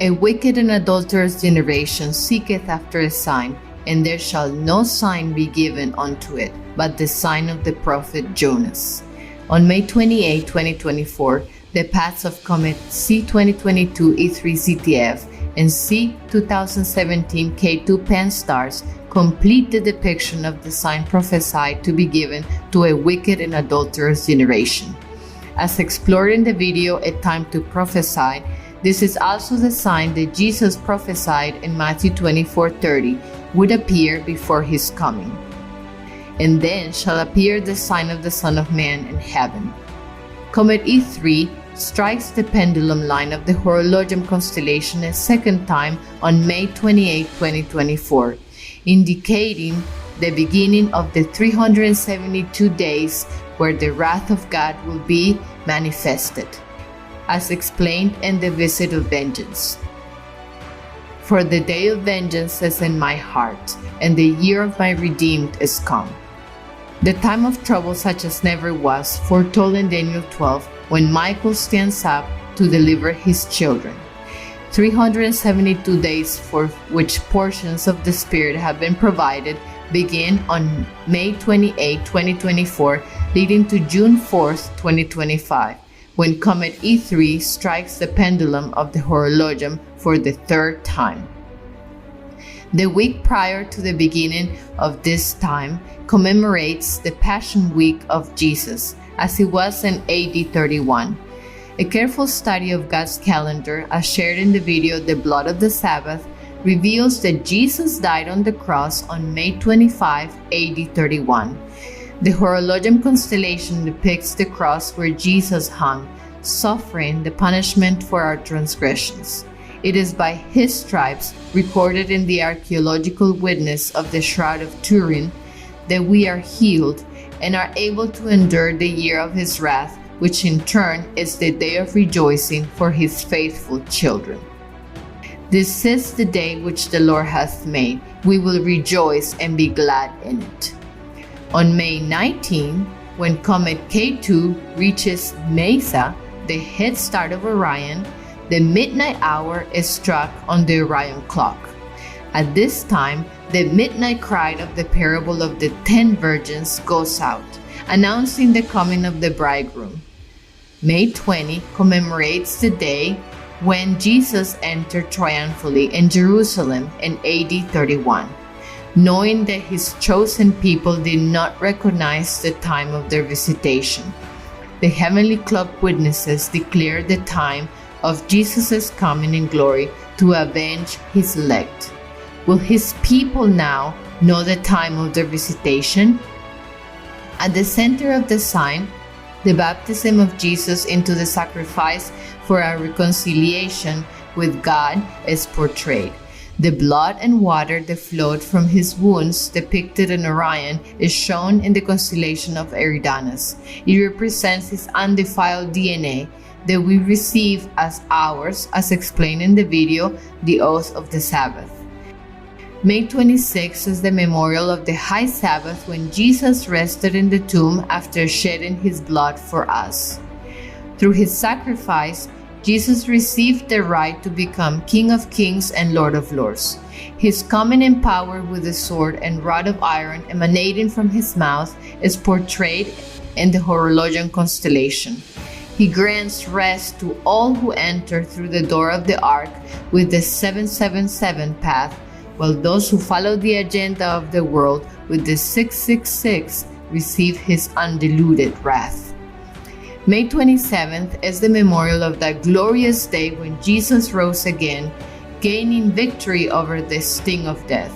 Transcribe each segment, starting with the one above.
A wicked and adulterous generation seeketh after a sign, and there shall no sign be given unto it, but the sign of the prophet Jonas. On May 28, 2024, the paths of comet C2022 E3 ZTF and C2017 K2 Pan stars complete the depiction of the sign prophesied to be given to a wicked and adulterous generation. As explored in the video A Time to Prophesy, this is also the sign that Jesus prophesied in Matthew 24:30 would appear before his coming. And then shall appear the sign of the Son of Man in heaven. Comet E3 strikes the pendulum line of the horologium constellation a second time on May 28, 2024, indicating the beginning of the 372 days where the wrath of God will be manifested, as explained in the visit of vengeance. For the day of vengeance is in my heart, and the year of my redeemed is come. The time of trouble such as never was, foretold in Daniel 12, when Michael stands up to deliver his children. 372 days for which portions of the Spirit have been provided begin on May 28, 2024, leading to June 4th, 2025, when Comet E3 strikes the pendulum of the horologium for the third time. The week prior to the beginning of this time commemorates the Passion Week of Jesus, as it was in AD 31. A careful study of God's calendar, as shared in the video The Blood of the Sabbath, reveals that Jesus died on the cross on May 25, AD 31. The horologium constellation depicts the cross where Jesus hung, suffering the punishment for our transgressions. It is by his stripes, recorded in the archaeological witness of the Shroud of Turin, that we are healed and are able to endure the year of his wrath, which in turn is the day of rejoicing for his faithful children. This is the day which the Lord hath made. We will rejoice and be glad in it. On May 19, when Comet K2 reaches Mesa, the head start of Orion, the midnight hour is struck on the Orion clock. At this time, the midnight cry of the parable of the 10 virgins goes out, announcing the coming of the bridegroom. May 20 commemorates the day when Jesus entered triumphantly in Jerusalem in AD 31, knowing that his chosen people did not recognize the time of their visitation. The heavenly clock witnesses declare the time of Jesus' coming in glory to avenge his elect. Will his people now know the time of their visitation? At the center of the sign, the baptism of Jesus into the sacrifice for our reconciliation with God is portrayed. The blood and water that flowed from his wounds, depicted in Orion, is shown in the constellation of Eridanus. It represents his undefiled DNA that we receive as ours, as explained in the video, The Oath of the Sabbath. May 26 is the memorial of the High Sabbath when Jesus rested in the tomb after shedding his blood for us. Through his sacrifice, Jesus received the right to become King of Kings and Lord of Lords. His coming in power with a sword and rod of iron emanating from his mouth is portrayed in the horologium constellation. He grants rest to all who enter through the door of the ark with the 777 path, while those who follow the agenda of the world with the 666 receive his undiluted wrath. May 27th is the memorial of that glorious day when Jesus rose again, gaining victory over the sting of death.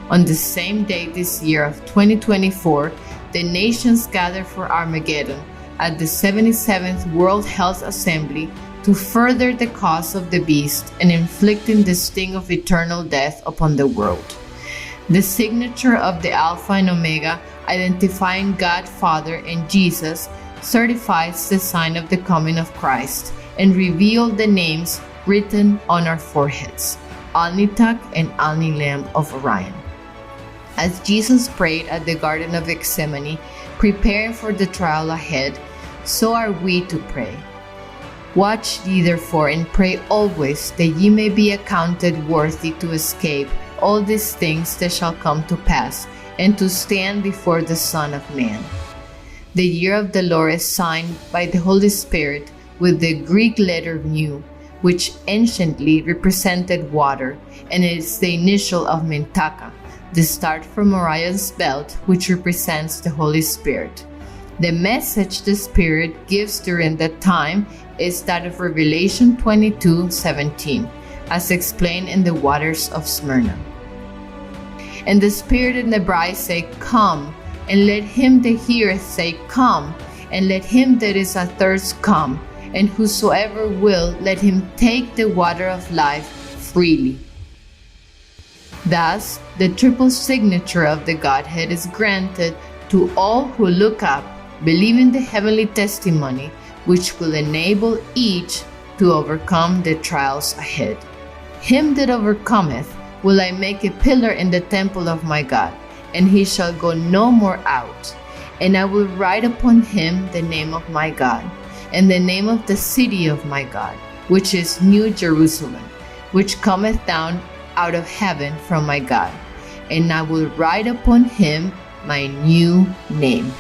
On the same day this year of 2024, the nations gather for Armageddon at the 77th World Health Assembly to further the cause of the beast and inflicting the sting of eternal death upon the world. The signature of the Alpha and Omega, identifying God Father and Jesus, certifies the sign of the coming of Christ and reveal the names written on our foreheads, Alnitak and Alnilam of Orion. As Jesus prayed at the Garden of Gethsemane, preparing for the trial ahead, so are we to pray. Watch ye therefore, and pray always, that ye may be accounted worthy to escape all these things that shall come to pass, and to stand before the Son of Man. The year of the Lord is signed by the Holy Spirit with the Greek letter mu, which anciently represented water, and is the initial of Mentaka, the start from Orion's belt, which represents the Holy Spirit. The message the Spirit gives during that time is that of Revelation 22:17, as explained in the waters of Smyrna. And the Spirit and the bride say, Come, and let him that heareth say, Come, and let him that is athirst come, and whosoever will, let him take the water of life freely. Thus, the triple signature of the Godhead is granted to all who look up, believe in the heavenly testimony, which will enable each to overcome the trials ahead. Him that overcometh will I make a pillar in the temple of my God, and he shall go no more out. And I will write upon him the name of my God, and the name of the city of my God, which is New Jerusalem, which cometh down out of heaven from my God. And I will write upon him my new name.